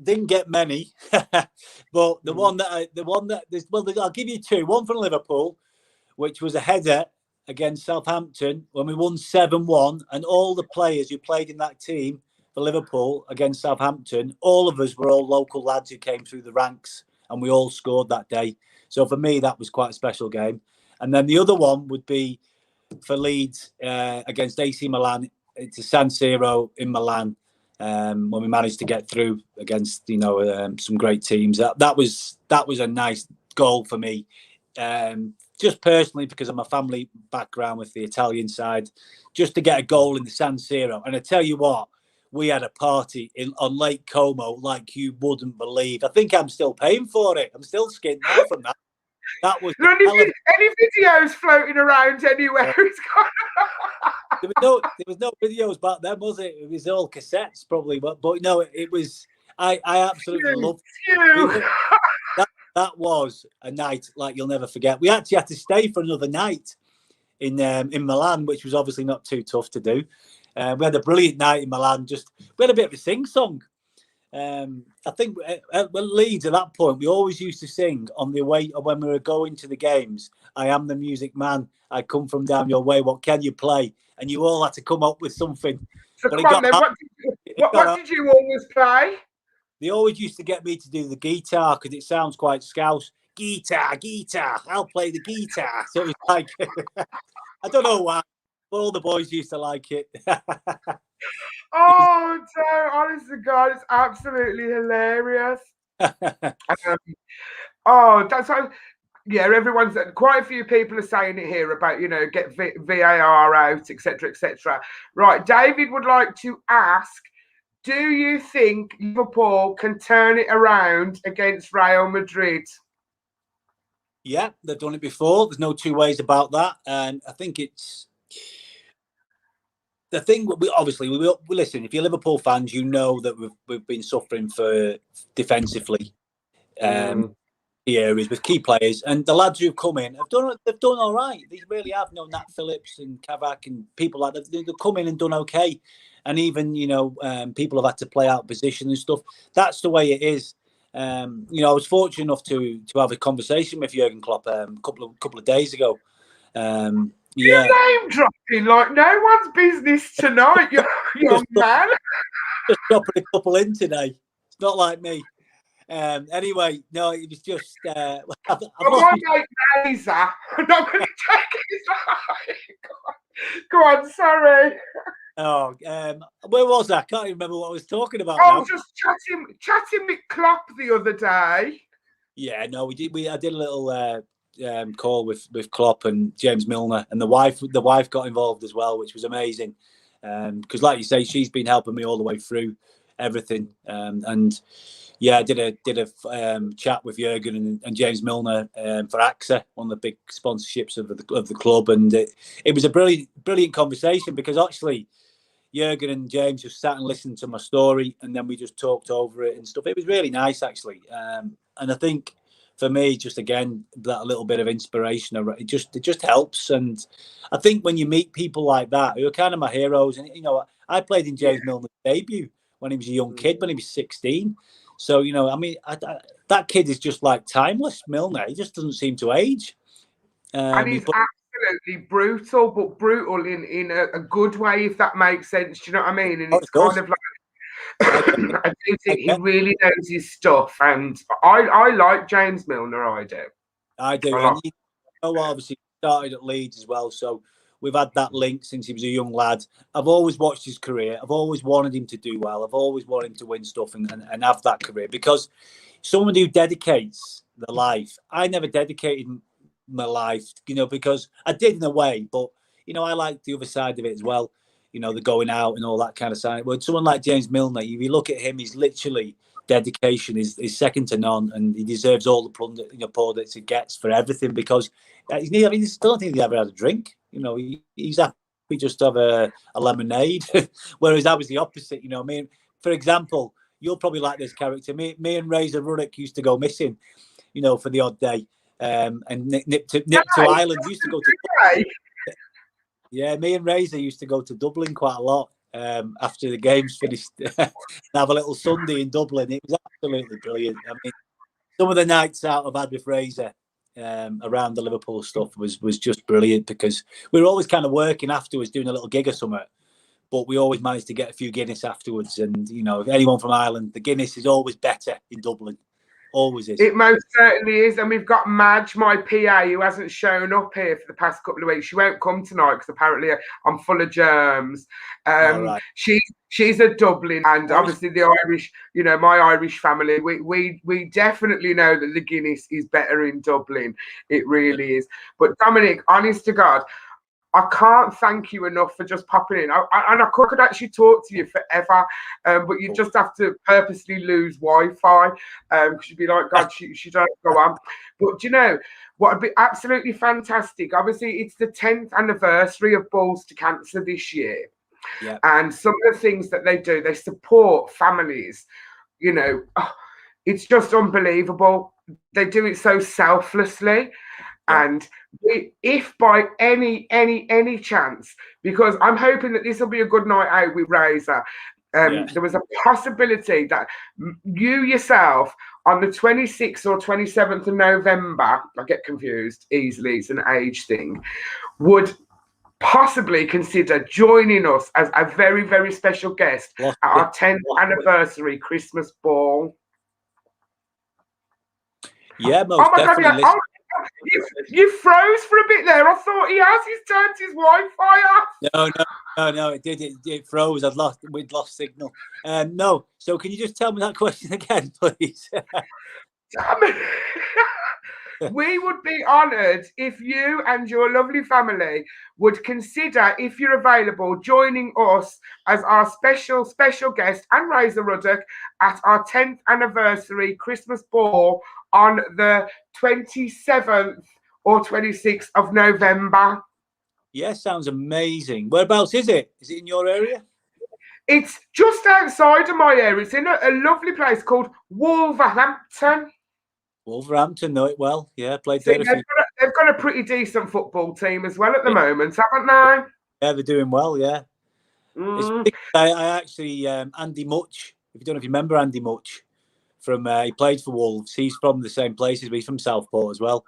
didn't get many, but I'll give you two. One from Liverpool, which was a header against Southampton when we won 7-1, and all the players who played in that team for Liverpool against Southampton, all of us were all local lads who came through the ranks, and we all scored that day. So for me, that was quite a special game. And then the other one would be for Leeds against AC Milan. It's a San Siro in Milan when we managed to get through against some great teams. That was a nice goal for me. Just personally, because of my family background with the Italian side, just to get a goal in the San Siro. And I tell you what, we had a party on Lake Como like you wouldn't believe. I think I'm still paying for it. I'm still skinned out from that. That was any videos floating around anywhere. There was no videos back then, was it? It was all cassettes, probably. But no, it was. I absolutely loved it. That was a night like you'll never forget. We actually had to stay for another night in Milan, which was obviously not too tough to do. We had a brilliant night in Milan. We had a bit of a sing-song. I think at Leeds at that point, we always used to sing on the way when we were going to the games. I am the music man. I come from down your way. What can you play? And you all had to come up with something. So come on then. What did you always play? They always used to get me to do the guitar because it sounds quite Scouse. Guitar. I'll play the guitar. So it was like, I don't know why, but all the boys used to like it. Oh, so honest to God, it's absolutely hilarious. That's how. Yeah, everyone's quite a few people are saying it here about get VAR out, etc., etc. Right, David would like to ask: do you think Liverpool can turn it around against Real Madrid? Yeah, they've done it before. There's no two ways about that, and I think it's. The thing we listen. If you're Liverpool fans, you know that we've been suffering for defensively areas with key players, and the lads who've come in they've done all right. They really have. Nat Phillips and Kavak and people like that. They've come in and done okay, and even people have had to play out position and stuff. That's the way it is. I was fortunate enough to have a conversation with Jurgen Klopp a couple of days ago. You're name dropping like no one's business tonight, young man. Just dropping a couple in today. It's not like me. Anyway, no, it was just. I'm not going to take his line. Go on, sorry. Oh, where was I? I can't even remember what I was talking about. I was just chatting with Klopp the other day. Yeah, no, we did. I did a little call with Klopp and James Milner, and the wife got involved as well, which was amazing. Because, like you say, she's been helping me all the way through everything. And yeah, I did a chat with Jurgen and James Milner for AXA, one of the big sponsorships of the club, and it was a brilliant conversation because actually Jurgen and James just sat and listened to my story, and then we just talked over it and stuff. It was really nice actually, and I think for me, just again that little bit of inspiration, it just helps. And I think when you meet people like that who are kind of my heroes, and I played in James Milner's debut when he was a young kid, when he was 16. So, that kid is just like timeless, Milner. He just doesn't seem to age. And he's absolutely brutal, but brutal in a good way, if that makes sense. Do you know what I mean? And it's kind of like, I do think he really knows his stuff. And I like James Milner, I do. And obviously started at Leeds as well. So we've had that link since he was a young lad. I've always watched his career. I've always wanted him to do well. I've always wanted him to win stuff and have that career, because someone who dedicates their life, I never dedicated my life, because I did in a way, but, I like the other side of it as well, the going out and all that kind of side. But someone like James Milner, if you look at him, he's literally dedication is second to none, and he deserves all the plaudits he gets for everything, because I still don't think he ever had a drink. He's We just have a lemonade. Whereas I was the opposite, you know. I mean, for example, you'll probably like this character. Me and Razor Ruddock used to go missing, you know, for the odd day. And nip to Ireland. Used to go to. Yeah, me and Razor used to go to Dublin quite a lot after the games finished. And have a little Sunday in Dublin. It was absolutely brilliant. I mean, some of the nights out I've had with Razor around the Liverpool stuff was just brilliant, because we were always kind of working afterwards, doing a little gig or something. But we always managed to get a few Guinness afterwards. And, you know, if anyone from Ireland, the Guinness is always better in Dublin. Always is. It most certainly is. And we've got Madge, my PA, who hasn't shown up here for the past couple of weeks. She won't come tonight because apparently I'm full of germs. Right. She's a Dublin, and obviously the Irish, you know, my Irish family, we definitely know that the Guinness is better in Dublin. It really is. But Dominic, honest to God, I can't thank you enough for just popping in. And I could actually talk to you forever, but you just have to purposely lose Wi-Fi because you'd be like, God, she don't go on. But you know what would be absolutely fantastic? Obviously, it's the 10th anniversary of Balls to Cancer this year. Yeah. And some of the things that they do, they support families. You know, it's just unbelievable. They do it so selflessly. And if by any chance, because I'm hoping that this will be a good night out with Razor, there was a possibility that you yourself on the 26th or 27th of November, I get confused easily, it's an age thing, would possibly consider joining us as a very, very special guest at our 10th anniversary Christmas ball. Yeah, most definitely. God, you froze for a bit there. I thought he's turned his Wi-Fi off. No. It froze. We'd lost signal. No. So can you just tell me that question again, please? Damn it. We would be honoured if you and your lovely family would consider, if you're available, joining us as our special guest and Razor Ruddock at our 10th anniversary Christmas ball on the 27th or 26th of November. Yeah, sounds amazing. Whereabouts is it? Is it in your area? It's just outside of my area. It's in a lovely place called Wolverhampton. Wolverhampton, know it well. Yeah, played there. They've got a pretty decent football team as well at the moment, haven't they? Yeah, they're doing well. Yeah. I actually Andy Much. If you don't know if you remember Andy Much from he played for Wolves. He's from the same place as me, from Southport as well.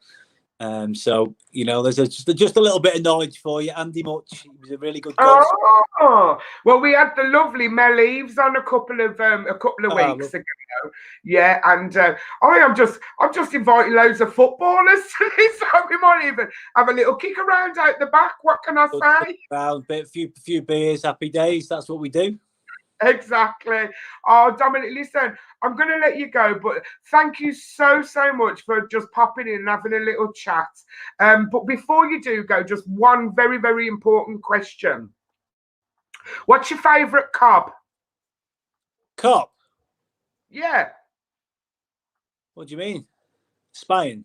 So you know, there's just a little bit of knowledge for you. Andy Much, he was a really good goal. Oh, well, we had the lovely Mel Eves on a couple of weeks ago. Yeah, and I'm just inviting loads of footballers to this, so we might even have a little kick around out the back. What can I say? Around, few beers, happy days. That's what we do. Exactly. Oh, Dominic, listen, I'm going to let you go, but thank you so much for just popping in and having a little chat. But before you do go, just one very, very important question. What's your favourite cob? Cob? Yeah. What do you mean? Spying?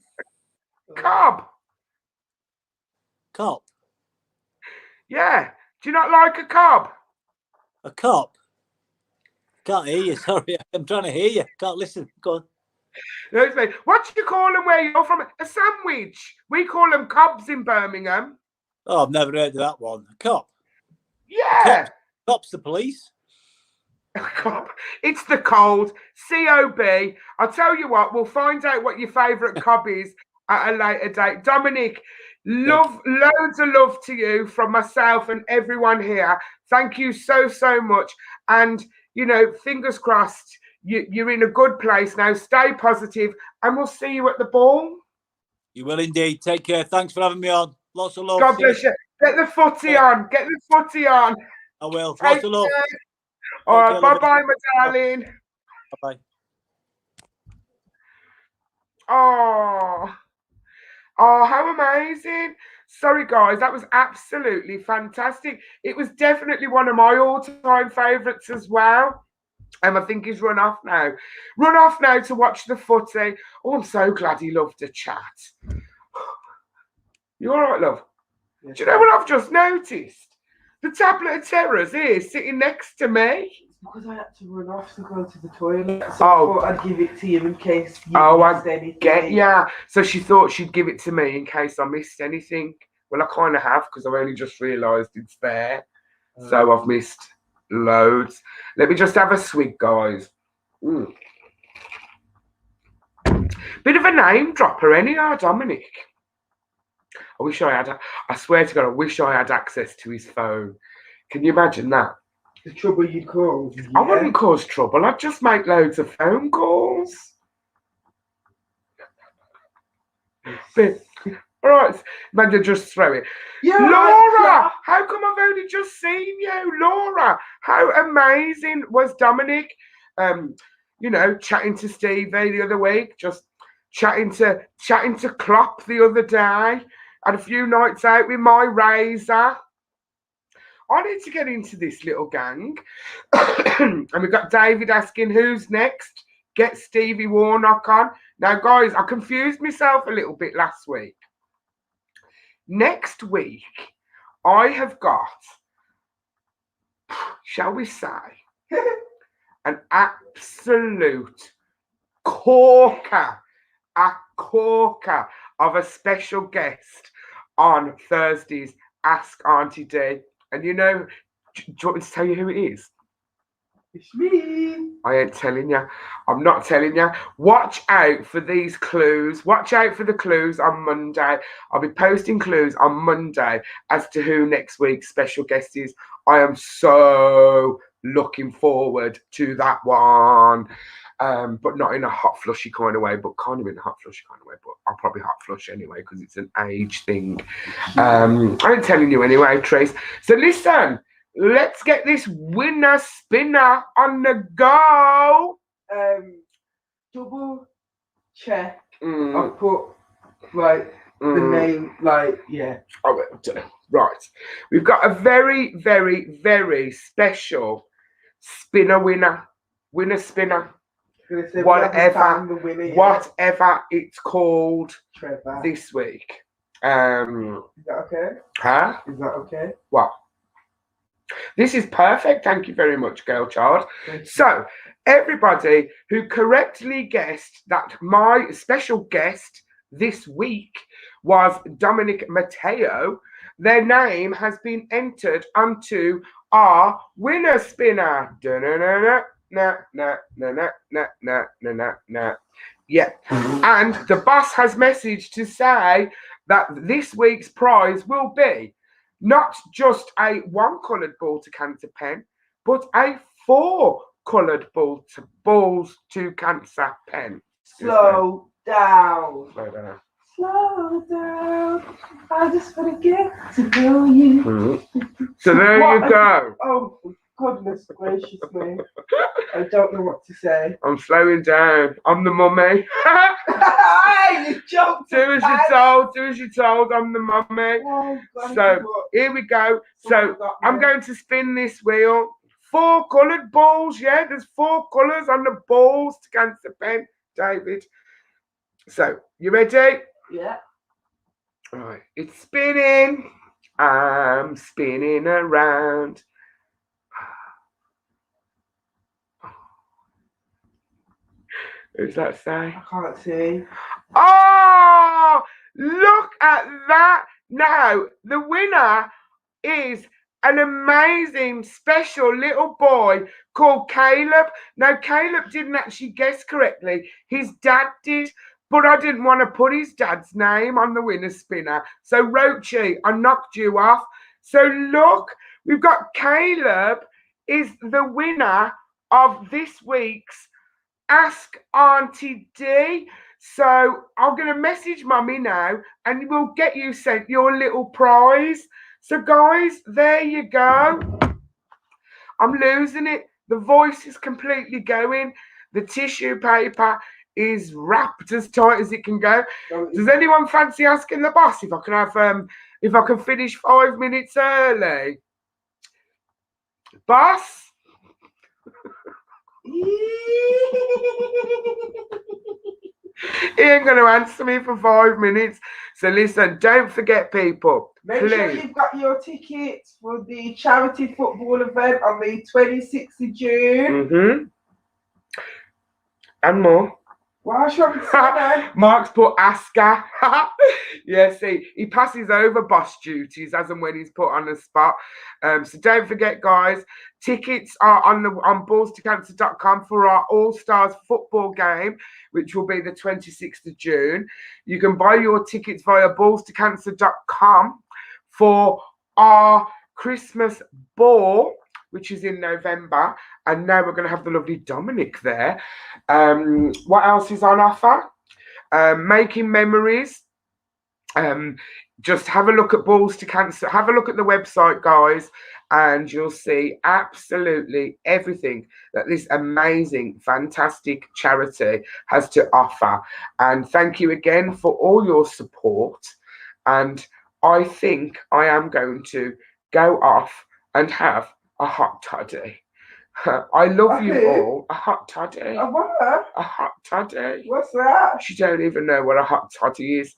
Cob. Cob? Yeah. Do you not like a cob? A cob? Can't hear you. Sorry, I'm trying to hear you. Can't listen. Go on. No, it's me. What do you call them where you're from? A sandwich. We call them cobs in Birmingham. Oh, I've never heard of that one. A cop? Yeah. Cop's the police. A cop. It's the cold. C-O-B. I'll tell you what, we'll find out what your favourite cob is at a later date. Dominic, loads of love to you from myself and everyone here. Thank you so much. And you know, fingers crossed, you're in a good place now. Stay positive, and we'll see you at the ball. You will indeed. Take care. Thanks for having me on. Lots of love. God bless you. Get the footy on. Get the footy on. I will. Lots of love. All right. Bye-bye, my darling. Bye-bye. Oh, how amazing. Sorry, guys. That was absolutely fantastic. It was definitely one of my all-time favourites as well. I think he's run off now. Run off now to watch the footy. Oh, I'm so glad he loved the chat. You all right, love? Do you know what I've just noticed? The tablet of terrors here, sitting next to me. Because I had to run off to go to the toilet, so Oh. I thought I'd give it to you in case you missed anything. Get ya. So she thought she'd give it to me in case I missed anything. Well, I kind of have because I've only just realised it's there. So I've missed loads. Let me just have a swig, guys. Mm. Bit of a name dropper, anyhow, Dominic. I wish I had. I swear to God, I wish I had access to his phone. Can you imagine that? The trouble you'd cause. Yeah. I wouldn't cause trouble. I'd just make loads of phone calls. But, all right, imagine just throw it. Yeah, Laura, how come I've only just seen you, Laura? How amazing was Dominic? You know, chatting to Stevie the other week, just chatting to Klopp the other day. Had a few nights out with my razor. I need to get into this little gang. And we've got David asking who's next. Get Stevie Warnock on. Now, guys, I confused myself a little bit last week. Next week, I have got, shall we say, an absolute corker of a special guest on Thursday's Ask Auntie Dee. And you know, do you want me to tell you who it is? It's me. I ain't telling you. I'm not telling you. Watch out for these clues. Watch out for the clues on Monday. I'll be posting clues on Monday as to who next week's special guest is. I am so looking forward to that one. But not in a hot flushy kind of way, but kind of in a hot flushy kind of way. But I'll probably hot flush anyway because it's an age thing. I'm telling you anyway, Trace. So listen, let's get this winner spinner on the go. Double check. I put like the name, like Oh, right. We've got a very, very, very special spinner winner spinner. Whatever it's called Trevor. this week. Is that okay? Huh? Is that okay? What? This is perfect. Thank you very much, girl child. So, everybody who correctly guessed that my special guest this week was Dominic Matteo, their name has been entered onto our winner spinner. Yeah. And the boss has messaged to say that this week's prize will be not just a 1-coloured ball to cancer pen, but a 4-coloured balls to cancer pen. Slow down. Slow down. Slow down. I just want to get to know you. So there you go. Oh, goodness gracious me. I don't know what to say. I'm slowing down. I'm the mummy. You joked. Do as you're told. Do as you're told. I'm the mummy. Oh, so here we go. So I'm going to spin this wheel. 4 coloured balls. Yeah, there's 4 colours on the balls to cancer pen, David. So you ready? Yeah. All right. It's spinning. I'm spinning around. Who's that say? I can't see. Oh, look at that. Now, the winner is an amazing, special little boy called Caleb. Now, Caleb didn't actually guess correctly. His dad did, but I didn't want to put his dad's name on the winner spinner. So, Rochi, I knocked you off. So, look, we've got Caleb is the winner of this week's Ask Auntie Dee. So I'm going to message Mummy now and we'll get you sent your little prize. So guys, there you go. I'm losing it. The voice is completely going. The tissue paper is wrapped as tight as it can go. Does anyone fancy asking the boss if I can have if I can finish 5 minutes early? Boss? He ain't going to answer me for 5 minutes. So listen, don't forget, people, Make sure Please. you've got your tickets for the charity football event on the 26th of June. Mm-hmm. And more. Why should I say that? Mark's put Asker. Yeah, see, he passes over boss duties as and when he's put on the spot. So don't forget, guys, tickets are on ballstocancer.com for our All-Stars football game, which will be the 26th of June. You can buy your tickets via ballstocancer.com for our Christmas ball, which is in November. And now we're going to have the lovely Dominic there. What else is on offer? Making memories. Just have a look at Balls to Cancer. Have a look at the website, guys, and you'll see absolutely everything that this amazing, fantastic charity has to offer. And thank you again for all your support. And I think I am going to go off and have a hot toddy. I love you all. A hot toddy. A what? A hot toddy. What's that? She don't even know what a hot toddy is.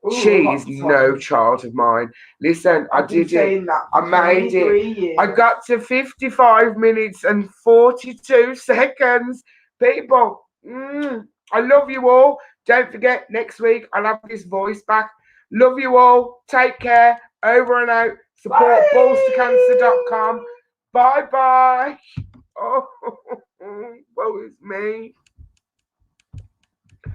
Ooh, She's no child of mine. Listen, I did it. I made it. Years. I got to 55 minutes and 42 seconds. People, I love you all. Don't forget, next week I'll have this voice back. Love you all. Take care. Over and out. Support ballstocancer.com. Bye-bye. Oh, woe is me.